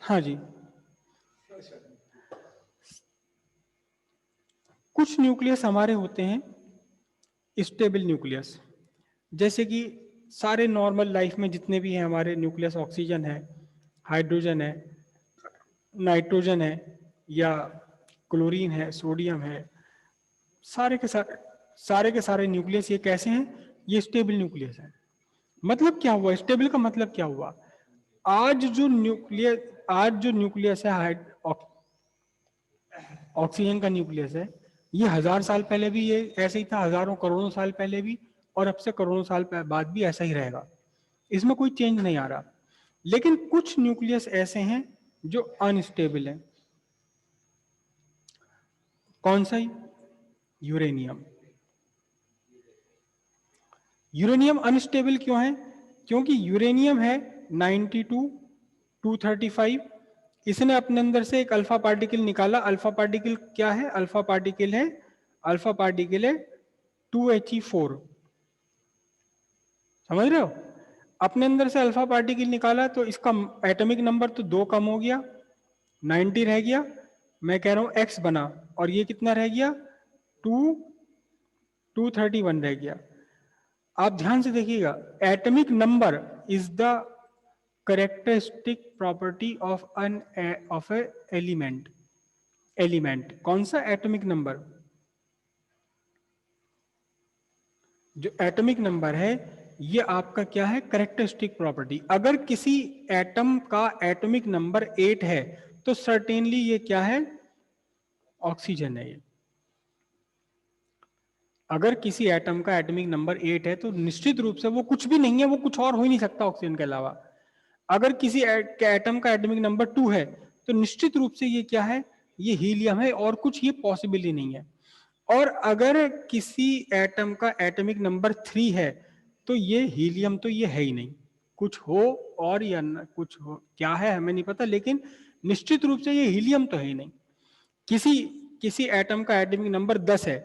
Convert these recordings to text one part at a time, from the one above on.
हाँ जी, कुछ न्यूक्लियस हमारे होते हैं स्टेबल न्यूक्लियस, जैसे कि सारे नॉर्मल लाइफ में जितने भी हैं हमारे न्यूक्लियस, ऑक्सीजन है, हाइड्रोजन है, नाइट्रोजन है, या क्लोरीन है, सोडियम है, सारे के सारे न्यूक्लियस ये कैसे हैं? ये स्टेबल न्यूक्लियस है। मतलब क्या हुआ? स्टेबल का मतलब क्या हुआ? आज जो न्यूक्लियस है, ऑक्सीजन का न्यूक्लियस है, ये 1000 साल पहले भी ये ऐसे ही था, हजारों करोड़ों साल पहले भी, और अब से करोड़ों साल बाद भी ऐसा ही रहेगा। इसमें कोई चेंज नहीं आ रहा। लेकिन कुछ न्यूक्लियस ऐसे हैं जो अनस्टेबल हैं। कौन सा? यूरेनियम। यूरेनियम अनस्टेबल क्यों है? क्योंकि यूरेनियम है 92 235। इसने अपने अंदर से एक अल्फा पार्टिकल निकाला। अल्फा पार्टिकल क्या है? अल्फा पार्टिकल है 2He4। समझ रहे हो? अपने अंदर से अल्फा पार्टिकल निकाला तो इसका एटॉमिक नंबर तो 2 कम हो गया, 90 रह गया। मैं कह रहा हूं एक्स बना, और ये कितना रह गया? 231 रह गया। आप ध्यान से देखिएगा, atomic number is the characteristic property of A element. कौन सा? Atomic number. जो एटॉमिक नंबर है ये आपका क्या है? Characteristic property. अगर किसी एटम का एटॉमिक नंबर 8 है तो सर्टेनली ये क्या है? ऑक्सीजन है ये। अगर किसी एटम का एटॉमिक नंबर 8 है तो निश्चित रूप से वो कुछ भी नहीं है, वो कुछ और हो ही नहीं सकता ऑक्सीजन के अलावा। अगर किसी एटम का एटॉमिक नंबर 2 है तो निश्चित रूप से ये क्या है? ये हीलियम है, और कुछ ये पॉसिबल ही नहीं है। और अगर किसी एटम का एटॉमिक नंबर 3 है तो ये हीलियम तो ये है ही नहीं। कुछ हो और या न कुछ हो, क्या है हमें नहीं पता, लेकिन निश्चित रूप से ये हीलियम तो है ही नहीं। किसी किसी एटम का एटॉमिक नंबर 10 है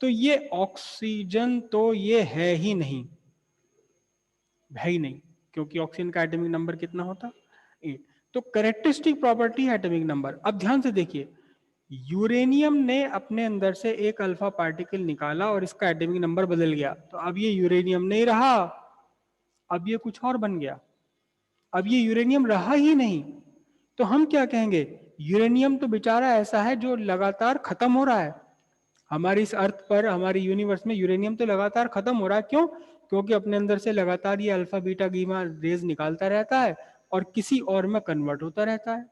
तो ये ऑक्सीजन तो ये है ही नहीं, है ही नहीं, क्योंकि ऑक्सीजन का एटॉमिक नंबर कितना होता? 8। तो कैरेक्टरिस्टिक प्रॉपर्टी है एटॉमिक नंबर। अब ध्यान से देखिए, यूरेनियम ने अपने अंदर से एक अल्फा पार्टिकल निकाला और इसका एटॉमिक नंबर बदल गया, तो अब ये यूरेनियम नहीं रहा, अब ये कुछ और बन गया। अब ये यूरेनियम रहा ही नहीं, तो हम क्या कहेंगे? यूरेनियम तो बेचारा ऐसा है जो लगातार खत्म हो रहा है। हमारी इस अर्थ पर, हमारी यूनिवर्स में यूरेनियम तो लगातार खत्म हो रहा है। क्यों? क्योंकि अपने अंदर से लगातार ये अल्फा बीटा गीमा रेज निकालता रहता है और किसी और में कन्वर्ट होता रहता है।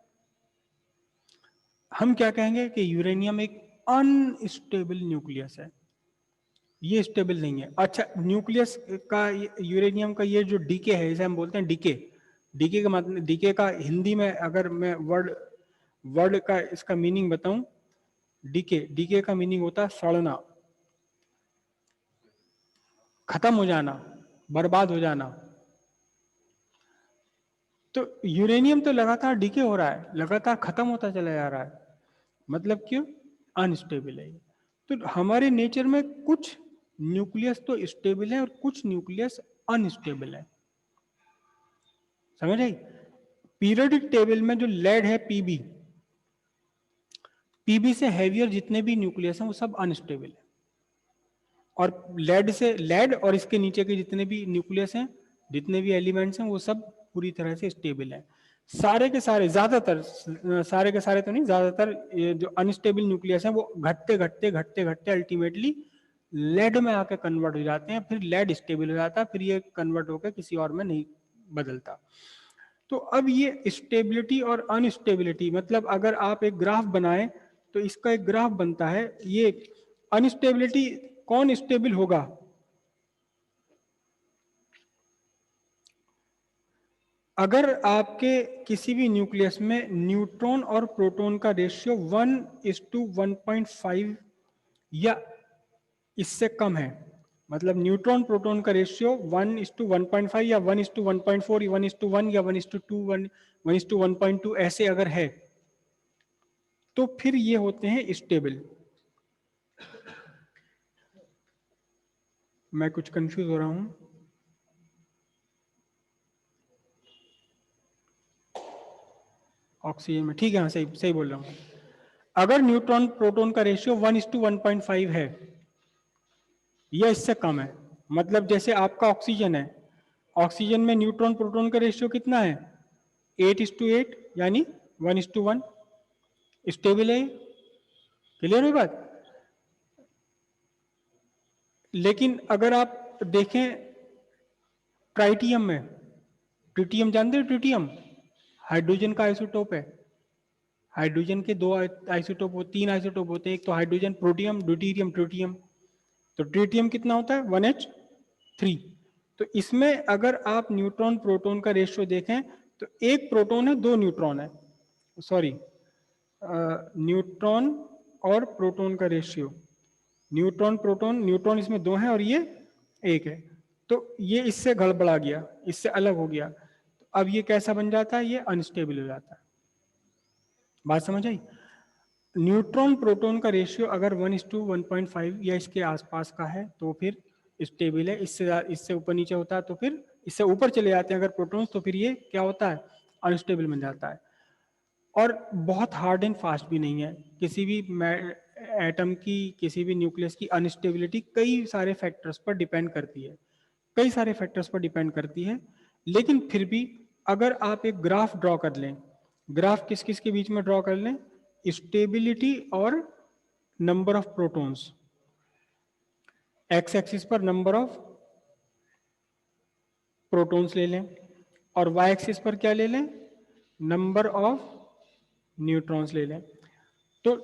हम क्या कहेंगे कि यूरेनियम एक अनस्टेबल न्यूक्लियस है, ये स्टेबल नहीं है। अच्छा, न्यूक्लियस का यूरेनियम का ये जो डीके है, इसे हम बोलते हैं डीके। डीके का मतलब, डीके का हिंदी में अगर मैं वर्ड वर्ड का इसका मीनिंग बताऊं, डीके डीके का मीनिंग होता है सड़ना, खत्म हो जाना, बर्बाद हो जाना। तो यूरेनियम तो लगातार डीके हो रहा है, लगातार खत्म होता चला जा रहा है। मतलब क्यों? अनस्टेबल है। तो हमारे नेचर में कुछ न्यूक्लियस तो स्टेबल है और कुछ न्यूक्लियस अनस्टेबल है। समझ आई? पीरियोडिक टेबल में जो लेड है, पीबी, पीबी से हैवियर जितने भी न्यूक्लियस हैं वो सब अनस्टेबल है। और लेड और इसके नीचे के जितने भी न्यूक्लियस हैं, जितने भी एलिमेंट्स हैं, वो सब पूरी तरह से स्टेबल हैं। सारे के सारे, ज्यादातर, सारे के सारे तो नहीं, ज्यादातर ये जो अनस्टेबल न्यूक्लियस हैं वो घटते घटते घटते घटते अल्टीमेटली लेड में आके कन्वर्ट हो जाते हैं। फिर लेड स्टेबल हो जाता है, फिर ये कन्वर्ट होकर किसी और में नहीं बदलता। तो अब ये स्टेबिलिटी और अनस्टेबिलिटी, मतलब अगर आप एक ग्राफ बनाएं तो इसका एक ग्राफ बनता है। ये अनस्टेबिलिटी, कौन स्टेबल होगा? अगर आपके किसी भी न्यूक्लियस में न्यूट्रॉन और प्रोटॉन का रेशियो 1:1.5 या इससे कम है, मतलब न्यूट्रॉन प्रोटॉन का रेशियो 1:1.5 या 1:1.4 या 1:1 या 1:2 1:1.2 ऐसे अगर है तो फिर ये होते हैं स्टेबल। मैं कुछ कंफ्यूज हो रहा हूं? ऑक्सीजन में, ठीक है, हाँ सही सही बोल रहा हूँ। अगर न्यूट्रॉन प्रोटॉन का रेशियो 1:1.5 है या इससे कम है, मतलब जैसे आपका ऑक्सीजन है, ऑक्सीजन में न्यूट्रॉन प्रोटॉन का रेशियो कितना है, 8:8, यानी 1:1, स्टेबल है। क्लियर हुई बात। लेकिन अगर आप देखें ट्राइटियम में, ट्रिटियम जानते हो, ट्रिटियम हाइड्रोजन का आइसोटोप है। हाइड्रोजन के दो आइसोटोप, तीन आइसोटोप होते हैं, एक तो हाइड्रोजन प्रोटियम, ड्यूटीरियम, ट्रिटियम। तो ट्रिटियम कितना होता है, 1h3। तो इसमें अगर आप न्यूट्रॉन प्रोटॉन का रेशियो देखें तो एक प्रोटॉन है, दो न्यूट्रॉन है, सॉरी, न्यूट्रॉन और प्रोटॉन का रेशियो, न्यूट्रॉन प्रोटॉन, न्यूट्रॉन इसमें दो हैं और ये एक है। तो ये इससे गड़बड़ा गया, इससे अलग हो गया, तो अब ये कैसा बन जाता है, ये अनस्टेबल हो जाता है। बात समझ आई। न्यूट्रॉन प्रोटॉन का रेशियो अगर 1:1.5 या इसके आसपास का है तो फिर स्टेबल है, इससे ऊपर नीचे होता है तो फिर इससे ऊपर चले जाते हैं अगर प्रोटॉन्स, तो फिर ये क्या होता है, अनस्टेबल बन जाता है। और बहुत हार्ड एंड फास्ट भी नहीं है। किसी भी एटम की, किसी भी न्यूक्लियस की अनस्टेबिलिटी कई सारे फैक्टर्स पर डिपेंड करती है, कई सारे फैक्टर्स पर डिपेंड करती है। लेकिन फिर भी अगर आप एक ग्राफ ड्रॉ कर लें, ग्राफ किस किस के बीच में ड्रॉ कर लें, स्टेबिलिटी और number of protons, x axis पर नंबर ऑफ प्रोटॉन्स ले लें और वाई एक्सिस पर क्या ले लें, नंबर ऑफ न्यूट्रॉन्स ले लें। तो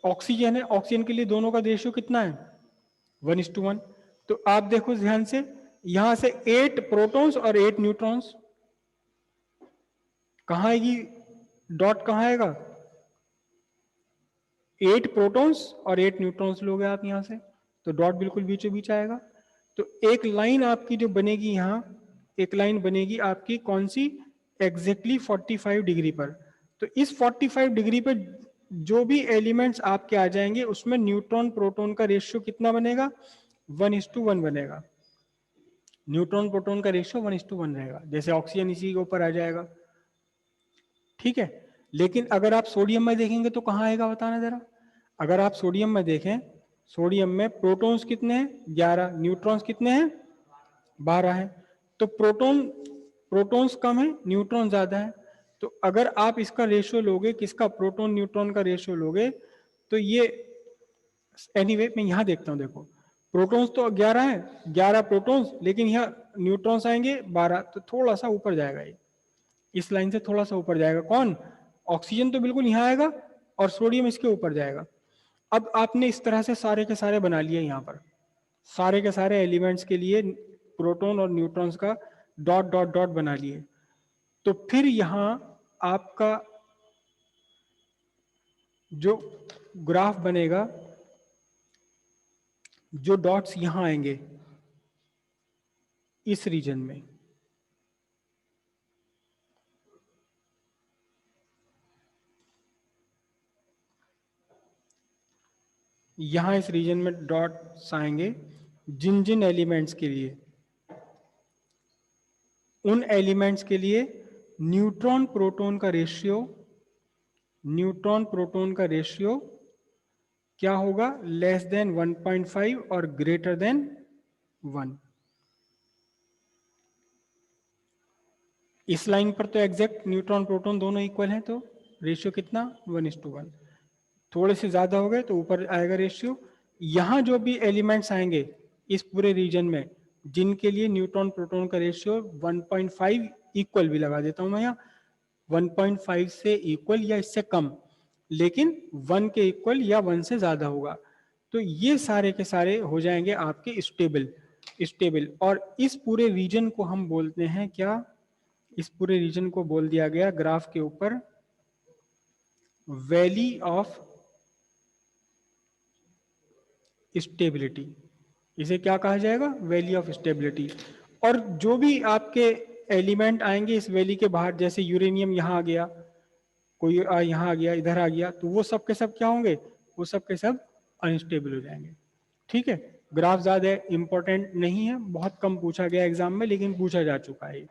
ऑक्सीजन है, ऑक्सीजन के लिए दोनों का रेशियो कितना है, 1:1। तो आप देखो ध्यान से, यहां से 8 प्रोटॉन्स और 8 न्यूट्रॉन्स, कहां आएगी डॉट, कहां आएगा, 8 प्रोटॉन्स और 8 न्यूट्रॉन्स लोगे आप यहां से, तो डॉट बिल्कुल बीचों बीच आएगा। तो एक लाइन आपकी जो बनेगी यहां, एक लाइन बनेगी आपकी कौन सी, एग्जैक्टली 45 डिग्री पर। तो इस 45 डिग्री पर जो भी एलिमेंट्स आपके आ जाएंगे उसमें न्यूट्रॉन प्रोटॉन का रेशियो कितना बनेगा, 1:1 बनेगा। न्यूट्रॉन प्रोटॉन का रेशियो 1:1 रहेगा, जैसे ऑक्सीजन इसी के ऊपर आ जाएगा, ठीक है। लेकिन अगर आप सोडियम में देखेंगे तो कहां आएगा, बताना जरा। अगर आप सोडियम में देखें, सोडियम में प्रोटॉन्स कितने हैं, 11, न्यूट्रॉन्स कितने हैं, 12 है। तो प्रोटॉन्स कम है, न्यूट्रॉन ज्यादा है। तो अगर आप इसका रेशियो लोगे, किसका, प्रोटॉन न्यूट्रॉन का रेशियो लोगे, तो ये एनीवे मैं यहां देखता हूं, देखो प्रोटॉन्स तो 11 है, 11 प्रोटॉन्स, लेकिन यहाँ न्यूट्रॉन्स आएंगे 12, तो थोड़ा सा ऊपर जाएगा ये, इस लाइन से थोड़ा सा ऊपर जाएगा। कौन, ऑक्सीजन तो बिल्कुल यहां आएगा और सोडियम इसके ऊपर जाएगा। अब आपने इस तरह से सारे के सारे बना लिए, यहां पर सारे के सारे एलिमेंट्स के लिए प्रोटॉन और न्यूट्रॉन्स का डॉट डॉट डॉट बना लिए। तो फिर यहां आपका जो ग्राफ बनेगा, जो डॉट्स यहां आएंगे इस रीजन में, यहां इस रीजन में डॉट्स आएंगे, जिन जिन एलिमेंट्स के लिए, उन एलिमेंट्स के लिए न्यूट्रॉन प्रोटॉन का रेशियो, न्यूट्रॉन प्रोटॉन का रेशियो क्या होगा, लेस देन 1.5 और ग्रेटर देन 1। इस लाइन पर तो एग्जैक्ट न्यूट्रॉन प्रोटॉन दोनों इक्वल हैं, तो रेशियो कितना, 1:1। थोड़े से ज्यादा हो गए तो ऊपर आएगा रेशियो। यहां जो भी एलिमेंट्स आएंगे इस पूरे रीजन में, जिनके लिए न्यूट्रॉन प्रोटॉन का रेशियो 1.5 इक्वल भी लगा देता हूं मैं यहाँ, 1.5 से इक्वल या इससे कम, लेकिन 1 के इक्वल या 1 से ज्यादा होगा, तो ये सारे के सारे हो जाएंगे आपके स्टेबल, स्टेबल। और इस पूरे रीजन को हम बोलते हैं क्या, इस पूरे रीजन को बोल दिया गया ग्राफ के ऊपर वैली ऑफ स्टेबिलिटी। इसे क्या कहा जाएगा, वैली ऑफ स्टेबिलिटी। और जो भी आपके एलिमेंट आएंगे इस वैली के बाहर, जैसे यूरेनियम यहाँ आ गया, कोई यहाँ आ गया, इधर आ गया, तो वो सब के सब क्या होंगे, वो सब के सब अनस्टेबल हो जाएंगे, ठीक है। ग्राफ ज्यादा इंपॉर्टेंट नहीं है, बहुत कम पूछा गया एग्जाम में, लेकिन पूछा जा चुका है,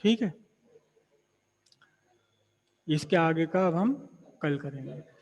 ठीक है। इसके आगे का अब हम कल करेंगे।